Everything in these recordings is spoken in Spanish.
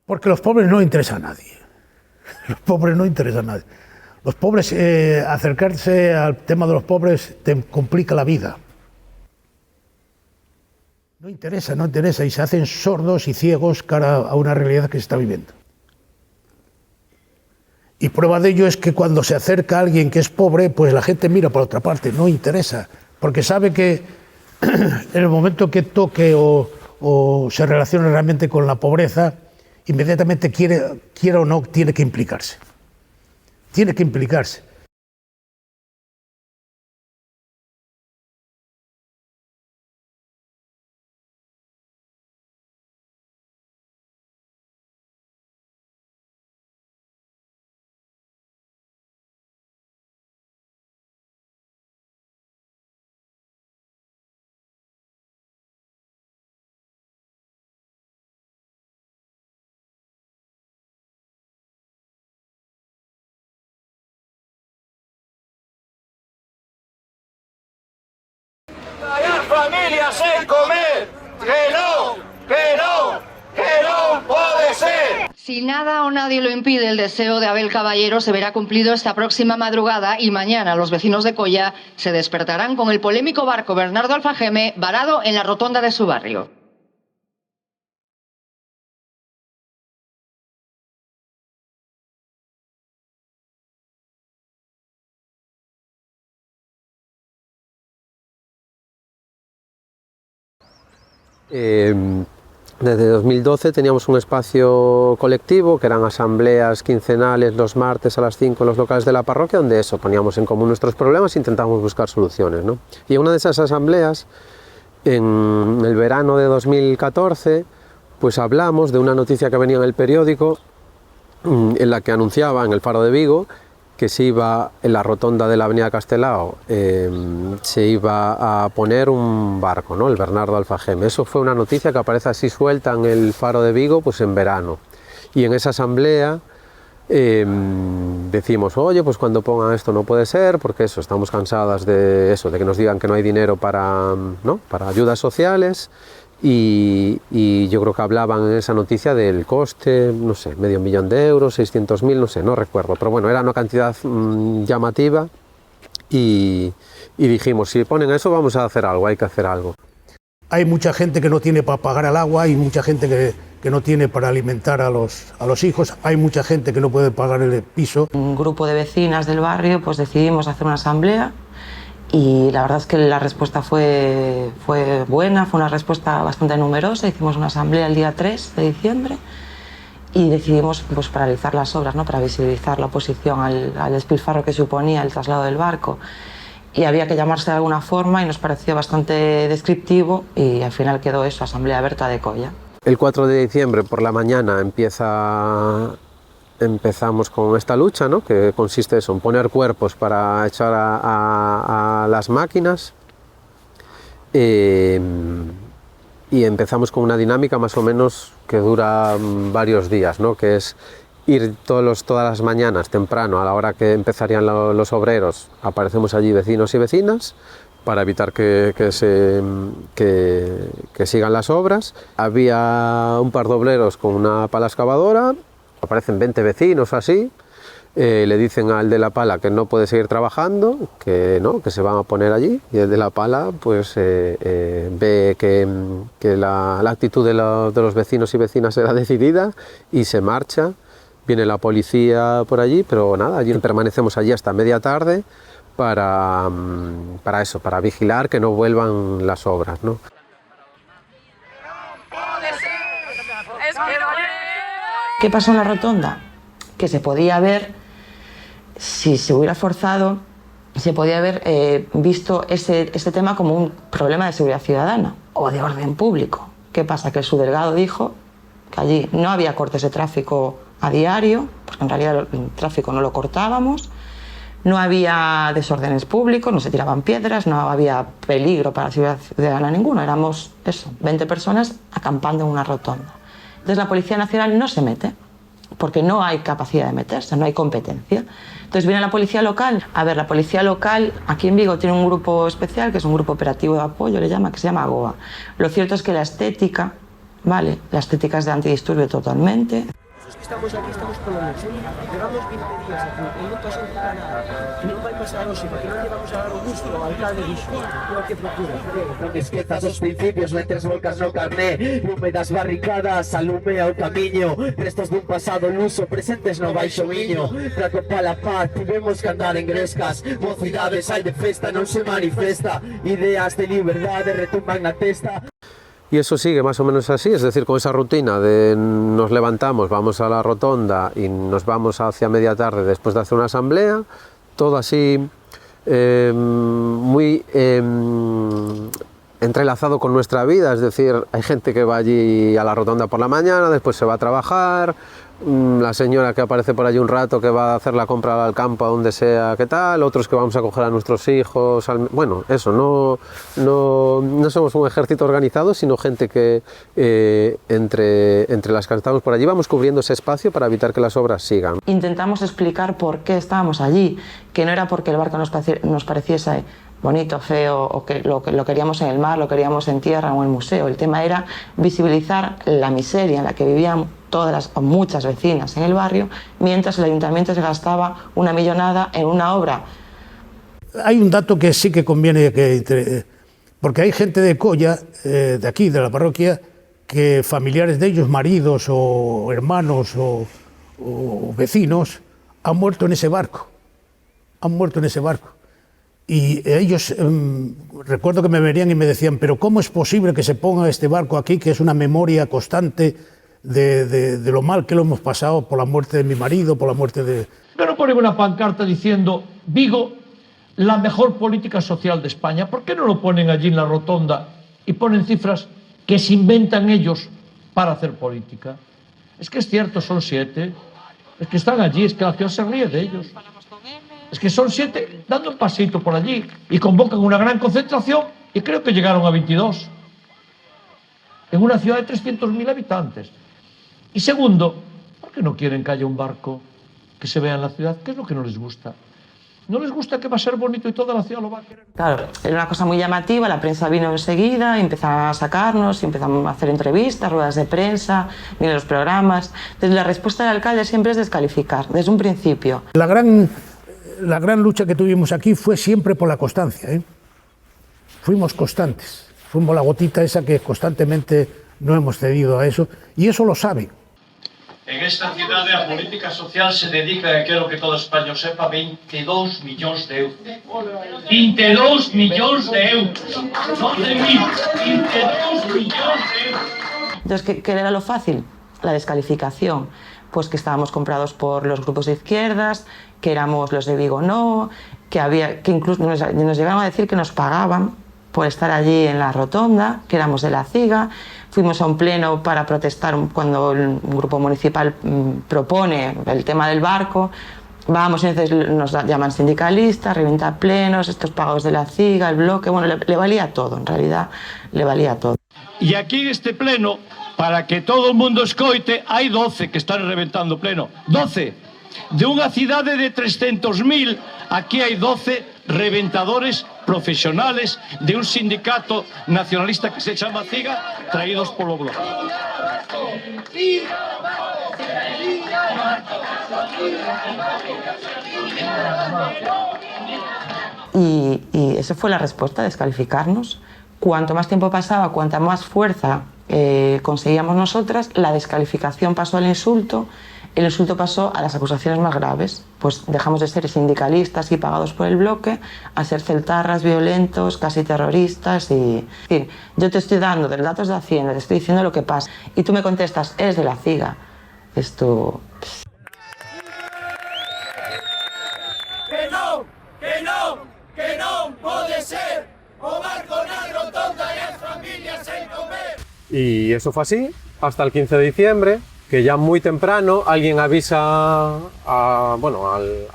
Porque los pobres no interesan a nadie. Los pobres no interesan a nadie. Los pobres, acercarse al tema de los pobres te complica la vida. No interesa, no interesa, y se hacen sordos y ciegos cara a una realidad que se está viviendo. Y prueba de ello es que cuando se acerca a alguien que es pobre, pues la gente mira por otra parte, no interesa, porque sabe que en el momento que toque o se relacione realmente con la pobreza, inmediatamente quiera o no, tiene que implicarse. Tiene que implicarse. Familias en comer, que no puede ser. Si nada o nadie lo impide, el deseo de Abel Caballero se verá cumplido esta próxima madrugada y mañana los vecinos de Coya se despertarán con el polémico barco Bernardo Alfageme varado en la rotonda de su barrio. Desde 2012 teníamos un espacio colectivo que eran asambleas quincenales los martes a las 5 en los locales de la parroquia, donde eso, poníamos en común nuestros problemas e intentábamos buscar soluciones, ¿no? Y en una de esas asambleas, en el verano de 2014, pues hablamos de una noticia que venía en el periódico en la que anunciaba en el Faro de Vigo que se iba en la rotonda de la avenida Castelao, se iba a poner un barco, ¿no? El Bernardo Alfageme. Eso fue una noticia que aparece así suelta en el Faro de Vigo, pues en verano. Y en esa asamblea decimos, oye, pues cuando pongan esto no puede ser, porque eso, estamos cansadas de eso, de que nos digan que no hay dinero para, ¿no?, para ayudas sociales. Y yo creo que hablaban en esa noticia del coste, no sé, $500.000 de euros, 600.000, no sé, no recuerdo, pero bueno, era una cantidad llamativa y dijimos, si ponen eso vamos a hacer algo, hay que hacer algo. Hay mucha gente que no tiene para pagar el agua, hay mucha gente que no tiene para alimentar a los hijos, hay mucha gente que no puede pagar el piso. Un grupo de vecinas del barrio pues decidimos hacer una asamblea. Y la verdad es que la respuesta fue buena, fue una respuesta bastante numerosa. Hicimos una asamblea el día 3 de diciembre y decidimos pues, paralizar las obras, ¿no?, para visibilizar la oposición al despilfarro que suponía el traslado del barco. Y había que llamarse de alguna forma y nos pareció bastante descriptivo y al final quedó eso, Asamblea Berta de Coya. El 4 de diciembre por la mañana empezamos con esta lucha, ¿no?, que consiste eso, en poner cuerpos para echar a las máquinas y empezamos con una dinámica más o menos que dura varios días, ¿no?, que es ir todas las mañanas temprano, a la hora que empezarían los obreros, aparecemos allí vecinos y vecinas para evitar que sigan las obras. Había un par de obreros con una pala excavadora. Aparecen 20 vecinos así, le dicen al de la pala que no puede seguir trabajando, que no, que se van a poner allí, y el de la pala pues ve que la actitud de los vecinos y vecinas era decidida y se marcha. Viene la policía por allí, pero nada, allí permanecemos allí hasta media tarde para eso, para vigilar que no vuelvan las obras, ¿no? ¿Qué pasó en la rotonda? Que se podía ver, si se hubiera forzado, se podía haber visto este tema como un problema de seguridad ciudadana o de orden público. ¿Qué pasa? Que el subdelegado dijo que allí no había cortes de tráfico a diario, porque en realidad el tráfico no lo cortábamos, no había desórdenes públicos, no se tiraban piedras, no había peligro para la seguridad ciudadana ninguno, éramos eso, 20 personas acampando en una rotonda. Entonces la Policía Nacional no se mete, porque no hay capacidad de meterse, no hay competencia. Entonces viene la policía local. A ver, la policía local aquí en Vigo tiene un grupo especial, que es un grupo operativo de apoyo, le llama, que se llama AGOA. Lo cierto es que la estética ¿vale? La estética es de antidisturbio totalmente. Estamos aquí, estamos por la noche. Llevamos 20 días aquí y no pasa nada. Non vai pasar hoxe, porque non llevamos a dar o gusto ao alcalde dixo. O que procura? Non esquezas os principios, letras volcas no carné. Lume das barricadas, alumea o camiño. Restos dun pasado luso, presentes no baixo miño. Pra topar a paz, tivemos que andar en grescas. Mocidades hai de festa, non se manifesta. Ideas de liberdade retumban na testa. Y eso sigue más o menos así, es decir, con esa rutina de nos levantamos, vamos a la rotonda y nos vamos hacia media tarde después de hacer una asamblea, todo así muy entrelazado con nuestra vida, es decir, hay gente que va allí a la rotonda por la mañana, después se va a trabajar, la señora que aparece por allí un rato que va a hacer la compra al campo, a donde sea, qué tal, otros que vamos a coger a nuestros hijos, bueno, eso, no somos un ejército organizado, sino gente que entre las que estamos por allí vamos cubriendo ese espacio para evitar que las obras sigan. Intentamos explicar por qué estábamos allí, que no era porque el barco nos pareciese bonito, feo, o que lo queríamos en el mar, lo queríamos en tierra o en el museo. El tema era visibilizar la miseria en la que vivían todas o muchas vecinas en el barrio, mientras el ayuntamiento se gastaba una millonada en una obra. Hay un dato que sí que conviene, porque hay gente de Colla, de aquí, de la parroquia, que familiares de ellos, maridos o hermanos o vecinos, han muerto en ese barco. Han muerto en ese barco. Y ellos, recuerdo que me venían y me decían, pero ¿cómo es posible que se ponga este barco aquí, que es una memoria constante de lo mal que lo hemos pasado por la muerte de mi marido, por la muerte de... Pero ponen una pancarta diciendo, Vigo, la mejor política social de España. ¿Por qué no lo ponen allí en la rotonda y ponen cifras que se inventan ellos para hacer política? Es que es cierto, son 7. Es que están allí, es que la ciudad se ríe de ellos. Es que son 7 dando un paseito por allí y convocan una gran concentración y creo que llegaron a 22. En una ciudad de 300.000 habitantes. Y segundo, ¿por qué no quieren que haya un barco que se vea en la ciudad? ¿Qué es lo que no les gusta? ¿No les gusta que va a ser bonito y toda la ciudad lo va a querer? Claro, era una cosa muy llamativa, la prensa vino enseguida, y empezaron a sacarnos, y empezamos a hacer entrevistas, ruedas de prensa, vienen los programas. Entonces la respuesta del alcalde siempre es descalificar, desde un principio. La gran lucha que tuvimos aquí fue siempre por la constancia, ¿eh? Fuimos constantes, fuimos la gotita esa que constantemente no hemos cedido a eso, y eso lo saben. En esta cidade a política social se dedica, e quero que todo España sepa, 22 millóns de euros. 22 millóns de euros. Non de 1.000, 22 millóns de euros. Entonces, ¿qué era lo fácil? La descalificación. Pues que estábamos comprados por los grupos de izquierdas, que éramos los de Vigo no, que incluso nos llegaron a decir que nos pagaban por estar allí en la rotonda, que éramos de la CIGA. Fuimos a un pleno para protestar cuando un grupo municipal propone el tema del barco. Vamos y entonces nos llaman sindicalistas, revienta plenos, estos pagos de la CIGA, el bloque, bueno, le valía todo, en realidad le valía todo. Y aquí en este pleno, para que todo el mundo escoite, hai 12 que están reventando pleno. 12. De unha cidade de 300.000, aquí hai 12 reventadores profesionales de un sindicato nacionalista que se chama CIGA, traídos polo bloque. Y esa fue la respuesta, descalificarnos. Cuanto más tiempo pasaba, cuanta más fuerza conseguíamos nosotras, la descalificación pasó al insulto, el insulto pasó a las acusaciones más graves. Pues dejamos de ser sindicalistas y pagados por el bloque a ser celtarras, violentos, casi terroristas. Y yo te estoy dando de los datos de Hacienda, te estoy diciendo lo que pasa, y tú me contestas, es de la CIGA. Esto... Que non pode ser o barco na rotonda e as familias sen comer. Y eso fue así hasta el 15 de diciembre, que ya muy temprano alguien avisa a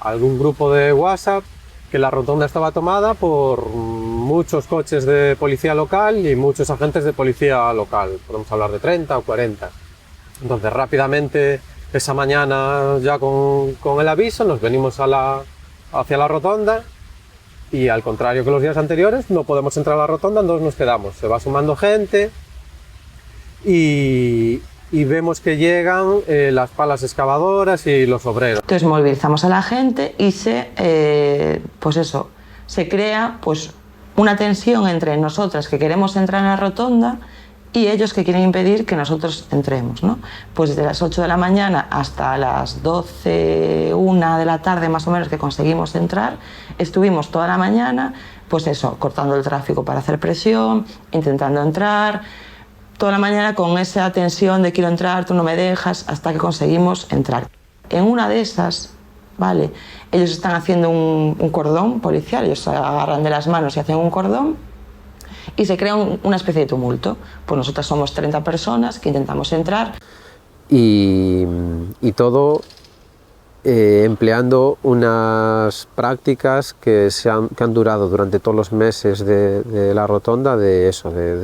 algún grupo de WhatsApp que la rotonda estaba tomada por muchos coches de policía local y muchos agentes de policía local, podemos hablar de 30 o 40. Entonces rápidamente esa mañana ya con el aviso nos venimos hacia la rotonda. Y al contrario que los días anteriores, no podemos entrar a la rotonda, entonces nos quedamos. Se va sumando gente y vemos que llegan las palas excavadoras y los obreros. Entonces movilizamos a la gente y pues eso, se crea pues una tensión entre nosotras que queremos entrar en la rotonda y ellos que quieren impedir que nosotros entremos, ¿no? Pues desde las 8 de la mañana hasta las 12, 1 de la tarde más o menos que conseguimos entrar, estuvimos toda la mañana, pues eso, cortando el tráfico para hacer presión, intentando entrar, toda la mañana con esa tensión de quiero entrar, tú no me dejas, hasta que conseguimos entrar. En una de esas, ¿vale? Ellos están haciendo un cordón policial, ellos se agarran de las manos y hacen un cordón y se crea una especie de tumulto. Pues nosotras somos 30 personas que intentamos entrar. Y todo empleando unas prácticas que han durado durante todos los meses de la rotonda, de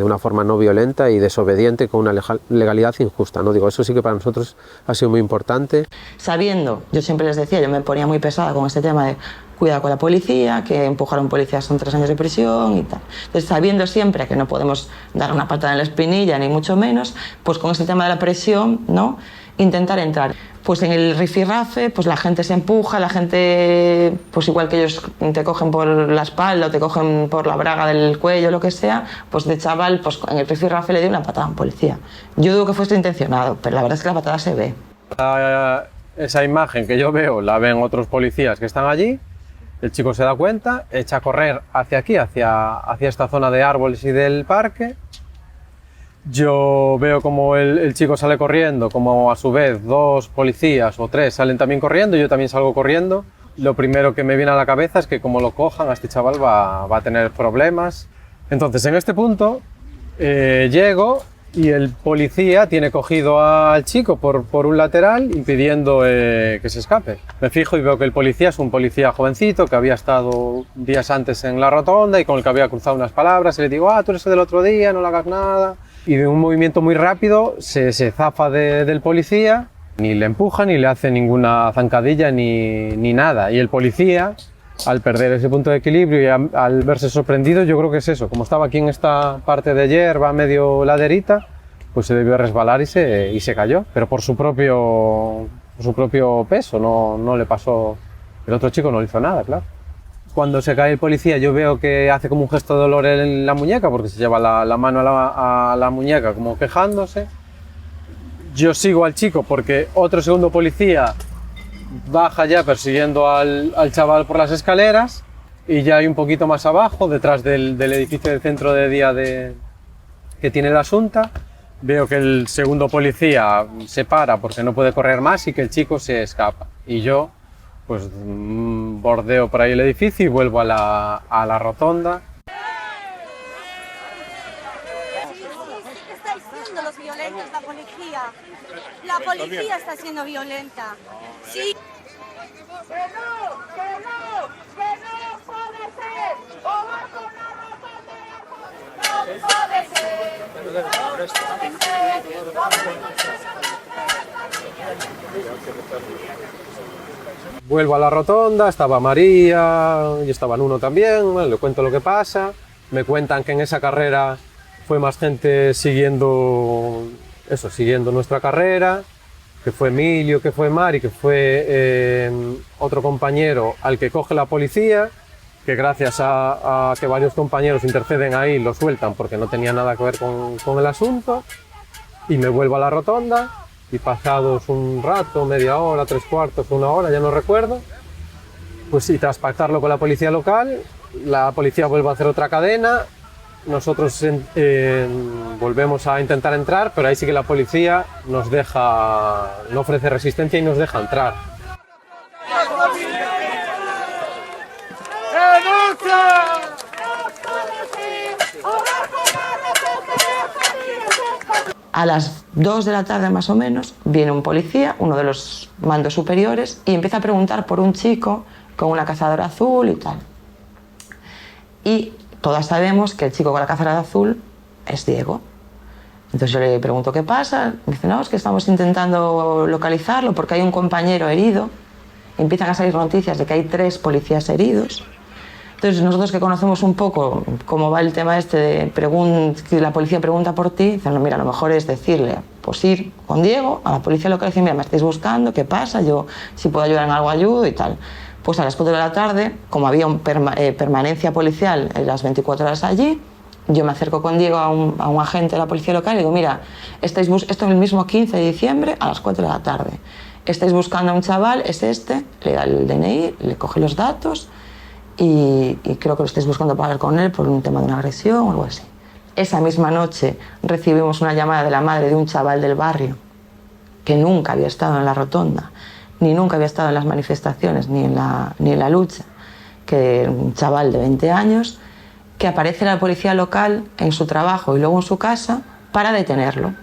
una forma no violenta y desobediente con una legalidad injusta, ¿no? Digo, eso sí que para nosotros ha sido muy importante. Sabiendo, yo siempre les decía, yo me ponía muy pesada con este tema de cuidado con la policía, que empujar a un policía son 3 años de prisión y tal. Entonces, sabiendo siempre que no podemos dar una patada en la espinilla, ni mucho menos, pues con este tema de la presión, ¿no? Intentar entrar. Pues en el rifirrafe, pues la gente se empuja, la gente, pues igual que ellos te cogen por la espalda o te cogen por la braga del cuello, lo que sea, pues de chaval, pues en el rifirrafe le dio una patada a un policía. Yo dudo que fuese intencionado, pero la verdad es que la patada se ve. Esa imagen que yo veo la ven otros policías que están allí, el chico se da cuenta, echa a correr hacia aquí, hacia esta zona de árboles y del parque. Yo veo como el chico sale corriendo, como a su vez 2 policías o 3 salen también corriendo, yo también salgo corriendo. Lo primero que me viene a la cabeza es que como lo cojan, a este chaval va a tener problemas. Entonces en este punto llego y el policía tiene cogido al chico por un lateral impidiendo que se escape. Me fijo y veo que el policía es un policía jovencito que había estado días antes en la rotonda y con el que había cruzado unas palabras y le digo, tú eres el del otro día, no le hagas nada. Y de un movimiento muy rápido se zafa del policía, ni le empuja, ni le hace ninguna zancadilla, ni nada. Y el policía, al perder ese punto de equilibrio y al verse sorprendido, yo creo que es eso. Como estaba aquí en esta parte de hierba, medio laderita, pues se debió resbalar y se cayó. Pero por su propio peso, no le pasó. El otro chico no le hizo nada, claro. Cuando se cae el policía yo veo que hace como un gesto de dolor en la muñeca porque se lleva la mano a la muñeca como quejándose. Yo sigo al chico porque otro segundo policía baja ya persiguiendo al chaval por las escaleras y ya hay un poquito más abajo, detrás del edificio del centro de día que tiene la Asunta, veo que el segundo policía se para porque no puede correr más y que el chico se escapa. Y yo pues bordeo por ahí el edificio y vuelvo a la rotonda. ¿Qué estáis siendo los violentos, la policía? La policía está siendo violenta. Sí. ¡Que no puede ser! ¡O va con la rotonda! ¡No puede ser! ¡No puede ser! Vuelvo a la rotonda, estaba María y estaba Nuno también, bueno, le cuento lo que pasa, me cuentan que en esa carrera fue más gente siguiendo nuestra carrera, que fue Emilio, que fue Mari, que fue otro compañero al que coge la policía, que gracias a que varios compañeros interceden ahí lo sueltan porque no tenía nada que ver con el asunto, y me vuelvo a la rotonda. Y pasados un rato, media hora, 3/4, 1 hora, ya no recuerdo, pues y tras pactarlo con la policía local, la policía vuelve a hacer otra cadena, nosotros volvemos a intentar entrar, pero ahí sí que la policía no ofrece resistencia y nos deja entrar. A las 2 de la tarde más o menos viene un policía, uno de los mandos superiores, y empieza a preguntar por un chico con una cazadora azul y tal. Y todas sabemos que el chico con la cazadora azul es Diego. Entonces yo le pregunto qué pasa, me dice, no, es que estamos intentando localizarlo porque hay un compañero herido. Empiezan a salir noticias de que hay 3 policías heridos. Entonces Entonces nosotros que conocemos un poco cómo va el tema este de que la policía pregunta por ti, dicen, no, mira, lo mejor es decirle, pues ir con Diego a la policía local y decir, mira, me estáis buscando, ¿qué pasa? Yo si puedo ayudar en algo ayudo y tal. Pues a las 4 de la tarde, como había permanencia policial en las 24 horas allí, yo me acerco con Diego a un agente de la policía local y digo, mira, esto es el mismo 15 de diciembre a las 4 de la tarde. Estáis buscando a un chaval, es este, le da el DNI, le coge los datos y creo que lo estáis buscando para hablar con él por un tema de una agresión o algo así. Esa misma noche recibimos una llamada de la madre de un chaval del barrio que nunca había estado en la rotonda, ni nunca había estado en las manifestaciones, ni en la lucha, que un chaval de 20 años, que aparece la policía local en su trabajo y luego en su casa para detenerlo,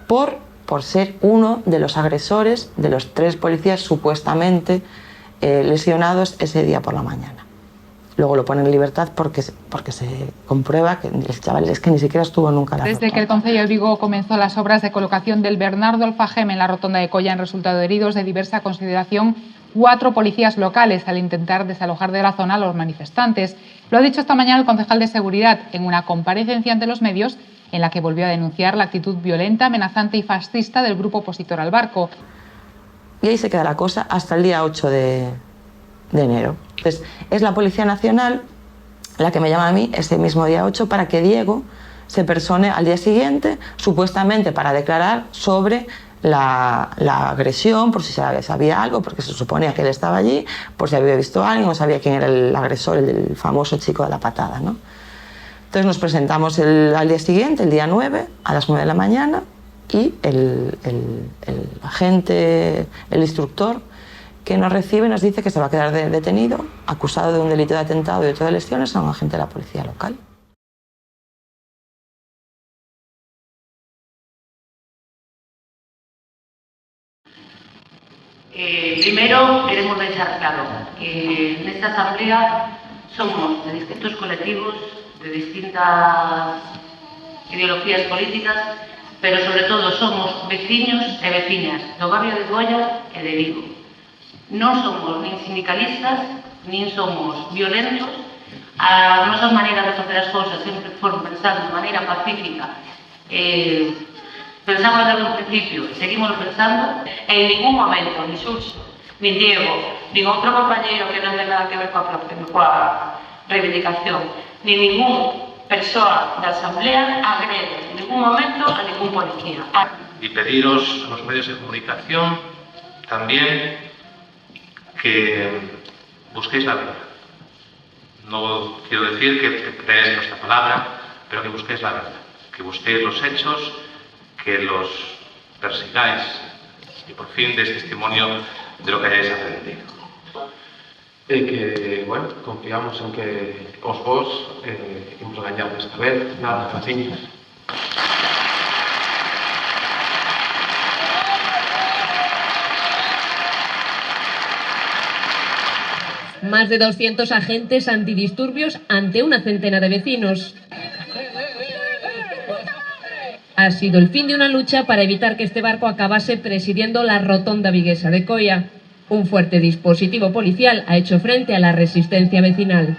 por ser uno de los agresores de los 3 policías supuestamente lesionados ese día por la mañana. Luego lo ponen en libertad porque se comprueba que el chaval es que ni siquiera estuvo nunca en la rotonda. Desde que el Concello de Vigo comenzó las obras de colocación del Bernardo Alfageme en la rotonda de Colla han resultado heridos de diversa consideración 4 policías locales al intentar desalojar de la zona a los manifestantes. Lo ha dicho esta mañana el concejal de Seguridad en una comparecencia ante los medios en la que volvió a denunciar la actitud violenta, amenazante y fascista del grupo opositor al barco. Y ahí se queda la cosa hasta el día 8 de enero. Entonces, es la Policía Nacional la que me llama a mí ese mismo día 8 para que Diego se persone al día siguiente, supuestamente para declarar sobre la agresión, por si sabía algo, porque se suponía que él estaba allí, por si había visto a alguien o sabía quién era el agresor, el famoso chico de la patada, ¿no? Entonces nos presentamos al día siguiente, el día 9, a las 9 de la mañana, y el agente, el instructor que nos recibe nos dice que se va a quedar detenido, acusado de un delito de atentado y otro de lesiones a un agente de la policía local. Primero queremos dejar claro que en esta asamblea somos de distintos colectivos, de distintas ideologías políticas, pero sobre todo somos veciños e veciñas do barrio de Goya e de Vigo. Non somos nin sindicalistas, nin somos violentos. As nosas maneiras de facer as cousas sempre foron pensando de maneira pacífica. Pensamos desde un principio, seguimos pensando, e en ningún momento, ni Xurxo, nin Diego, nin outro compañeiro que non ten nada que ver coa reivindicación, nin ningún persoa da Asamblea agrede en ningún momento a ningún policía. Y pediros a los medios de comunicación también que busquéis la verdad. No quiero decir que creáis nuestra palabra, pero que busquéis la verdad, que busquéis los hechos, que los persigáis y por fin deis testimonio de lo que hayáis aprendido. E que, bueno, confiamos en que os vos imos gañar desta vez, nada faciños. Más de 200 agentes antidisturbios ante una centena de vecinos. Ha sido el fin de una lucha para evitar que este barco acabase presidiendo la rotonda viguesa de Coia. Un fuerte dispositivo policial ha hecho frente a la resistencia vecinal.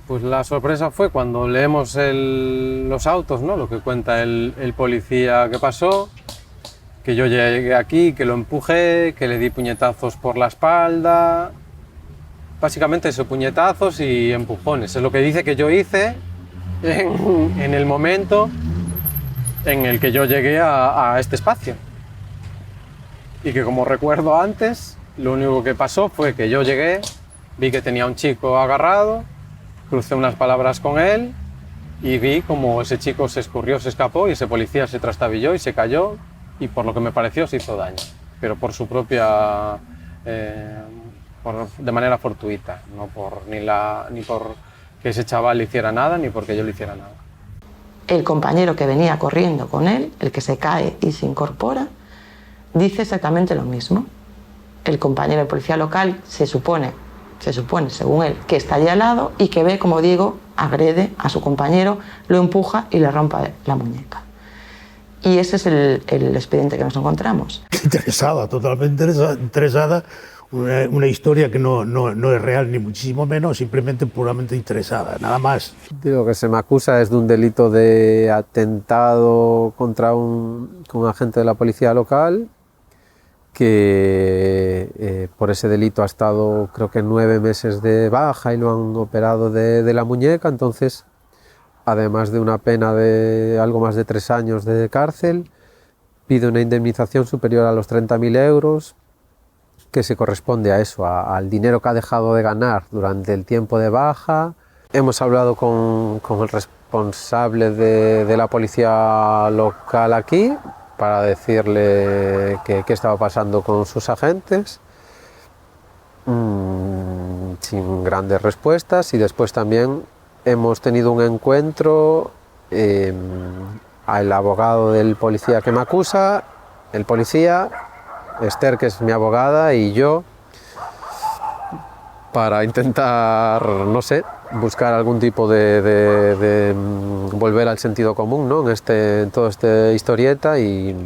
Pues la sorpresa fue cuando leemos los autos, ¿no? Lo que cuenta el policía que pasó, que yo llegué aquí, que lo empujé, que le di puñetazos por la espalda. Básicamente eso, puñetazos y empujones. Es lo que dice que yo hice en el momento en el que yo llegué a este espacio. Y que, como recuerdo antes, lo único que pasó fue que yo llegué, vi que tenía un chico agarrado, crucé unas palabras con él y vi como ese chico se escurrió, se escapó y ese policía se trastabilló y se cayó y por lo que me pareció se hizo daño, pero por su propia, de manera fortuita, no por, ni por que ese chaval le hiciera nada ni porque yo le hiciera nada. El compañero que venía corriendo con él, el que se cae y se incorpora, dice exactamente lo mismo. El compañero de policía local se supone, según él, que está allí al lado y que ve como Diego agrede a su compañero, lo empuja y le rompe la muñeca. Y ese es el expediente que nos encontramos. Interesada, totalmente interesada. Una historia que no es real ni muchísimo menos, simplemente puramente interesada, nada más. Lo que se me acusa es de un delito de atentado contra un agente de la policía local, que por ese delito ha estado creo que 9 meses de baja y lo han operado de la muñeca. Entonces, además de una pena de algo más de 3 años de cárcel, pide una indemnización superior a los 30.000 euros, que se corresponde a eso, al dinero que ha dejado de ganar durante el tiempo de baja. Hemos hablado con el responsable de la policía local aquí para decirle qué estaba pasando con sus agentes, sin grandes respuestas, y después también hemos tenido un encuentro, al abogado del policía que me acusa, el policía, Esther, que es mi abogada, y yo, para intentar, no sé, buscar algún tipo de volver al sentido común, ¿no? en toda esta historieta, y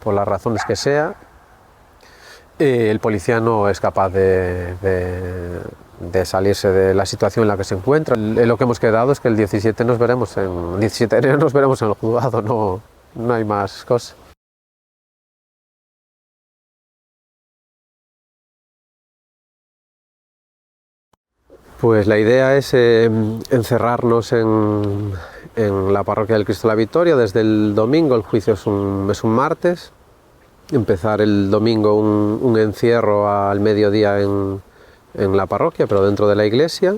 por las razones que sea, el policía no es capaz de salirse de la situación en la que se encuentra. Lo que hemos quedado es que el 17 de enero nos veremos en el juzgado, no hay más cosas. Pues la idea es encerrarnos en la parroquia del Cristo de la Victoria desde el domingo. El juicio es un martes. Empezar el domingo un encierro al mediodía en la parroquia, pero dentro de la iglesia,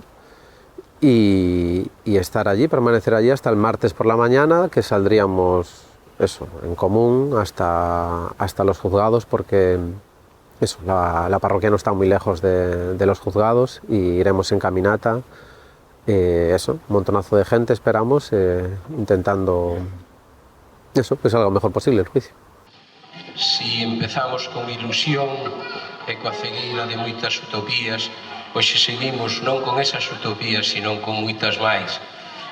y estar allí, permanecer allí hasta el martes por la mañana, que saldríamos en común hasta los juzgados, porque la parroquia no está muy lejos de los juzgados, y iremos en caminata, un montonazo de gente esperamos, intentando que salga lo mejor posible el juicio. Si empezamos con ilusión e coa cegueira de moitas utopías, hoxe seguimos non con esas utopías, sino con moitas máis.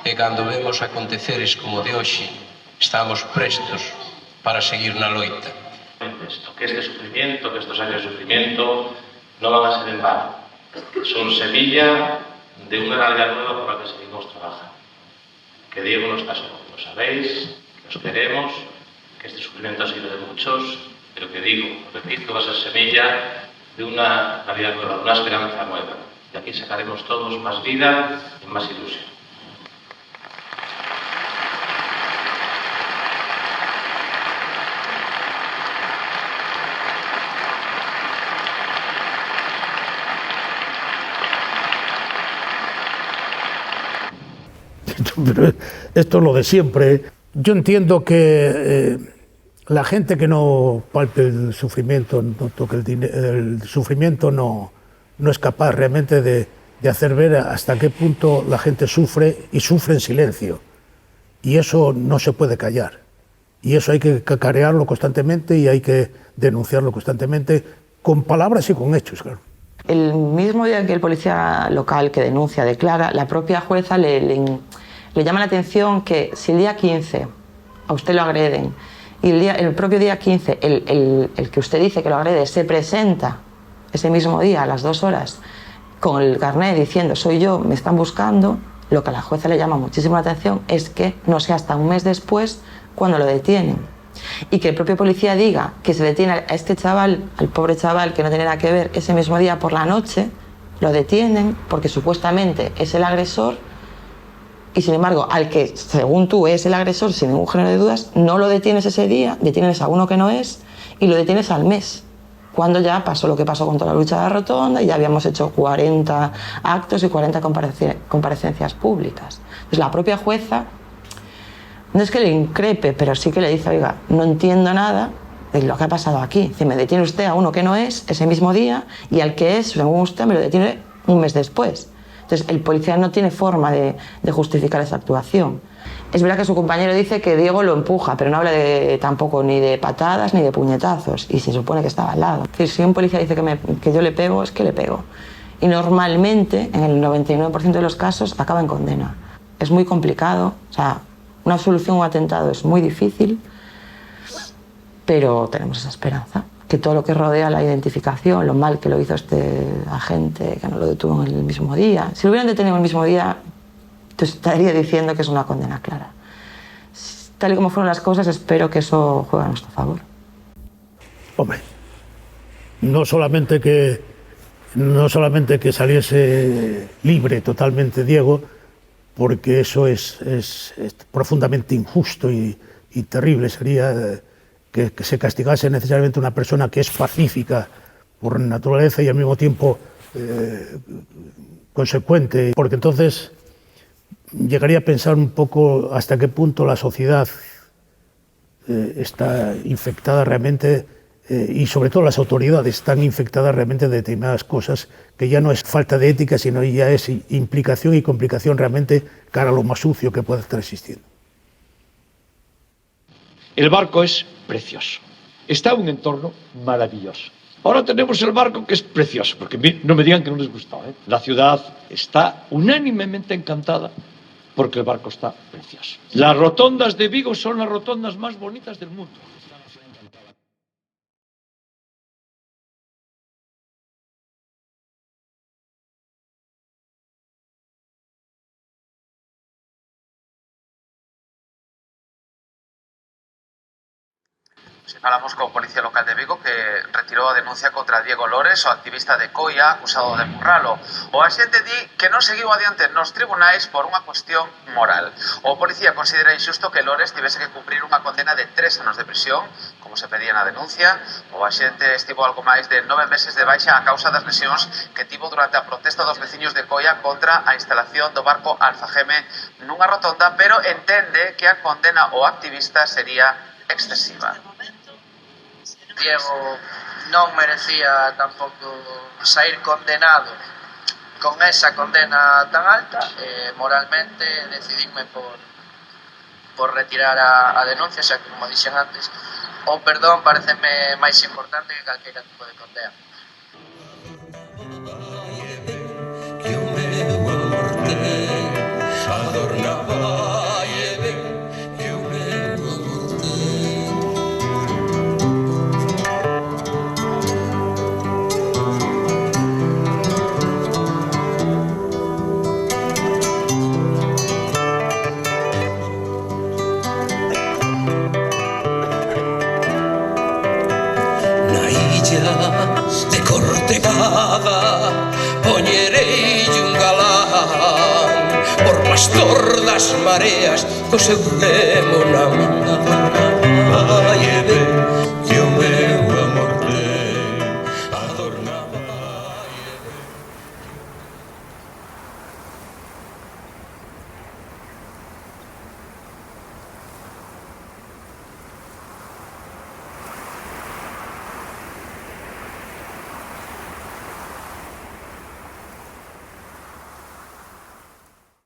E cando vemos aconteceres como de hoxe, estamos prestos para seguir na loita. Que este sufrimiento, que estos años de sufrimiento no van a ser en vano. Son semilla de una realidad nueva por la que seguimos trabajando. Que Diego no está solo, lo sabéis, que os queremos, que este sufrimiento ha sido de muchos, pero que repito, va a ser semilla de una realidad nueva, de una esperanza nueva. De aquí sacaremos todos más vida y más ilusión. Pero esto es lo de siempre. Yo entiendo que la gente que no palpe el sufrimiento, no toque el sufrimiento, no es capaz realmente de hacer ver hasta qué punto la gente sufre, y sufre en silencio. Y eso no se puede callar. Y eso hay que cacarearlo constantemente y hay que denunciarlo constantemente, con palabras y con hechos, claro. El mismo día que el policía local que denuncia declara, la propia jueza le llama la atención que si el día 15 a usted lo agreden y el propio día 15 el que usted dice que lo agrede se presenta ese mismo día a las 2 horas con el carnet diciendo soy yo, me están buscando, lo que a la jueza le llama muchísimo la atención es que no sea hasta un mes después cuando lo detienen. Y que el propio policía diga que se detiene a este chaval, al pobre chaval que no tiene nada que ver, ese mismo día por la noche, lo detienen porque supuestamente es el agresor, y sin embargo al que según tú es el agresor sin ningún género de dudas, no lo detienes ese día, detienes a uno que no es y lo detienes al mes, cuando ya pasó lo que pasó con toda la lucha de la rotonda y ya habíamos hecho 40 actos y 40 comparecencias públicas. Entonces la propia jueza no es que le increpe, pero sí que le dice, oiga, no entiendo nada de lo que ha pasado aquí. Dice, me detiene usted a uno que no es ese mismo día y al que es, según usted, me lo detiene un mes después. Entonces, el policía no tiene forma de justificar esa actuación. Es verdad que su compañero dice que Diego lo empuja, pero no habla tampoco ni de patadas ni de puñetazos, y se supone que estaba al lado. Es decir, si un policía dice que yo le pego, es que le pego. Y normalmente, en el 99% de los casos, acaba en condena. Es muy complicado, o sea, una absolución o un atentado es muy difícil, pero tenemos esa esperanza, que todo lo que rodea la identificación, lo mal que lo hizo este agente, que no lo detuvo en el mismo día. Si lo hubieran detenido en el mismo día, te estaría diciendo que es una condena clara. Tal y como fueron las cosas, espero que eso juegue a nuestro favor. Hombre, no solamente que saliese libre totalmente Diego, porque eso es profundamente injusto y terrible. Sería que se castigase necesariamente una persona que es pacífica por naturaleza y al mismo tiempo consecuente, porque entonces llegaría a pensar un poco hasta qué punto la sociedad está infectada realmente, y sobre todo las autoridades están infectadas realmente de determinadas cosas, que ya no es falta de ética, sino ya es implicación y complicación realmente cara a lo más sucio que puede estar existiendo. El barco es precioso, está en un entorno maravilloso. Ahora tenemos el barco, que es precioso, porque no me digan que no les gustó, ¿eh? La ciudad está unánimemente encantada porque el barco está precioso. Las rotondas de Vigo son las rotondas más bonitas del mundo. Falamos co Policía Local de Vigo, que retirou a denuncia contra Diego Lores, o activista de Coia, acusado de empurralo. O axente di que non seguiu adiante nos tribunais por unha cuestión moral. O policía considera injusto que Lores tivese que cumprir unha condena de 3 anos de prisión, como se pedía na denuncia. O axente estivo algo máis de 9 meses de baixa a causa das lesións que tivo durante a protesta dos veciños de Coia contra a instalación do barco Alfageme nunha rotonda, pero entende que a condena ao activista sería excesiva. Diego non merecía tampouco sair condenado con esa condena tan alta, moralmente decidíme por retirar a denuncia, xa que, como dixen antes, o perdón pareceme máis importante que calquera tipo de condena. De Cortegada poñerei un galán por pastor das mareas co seu remo na man.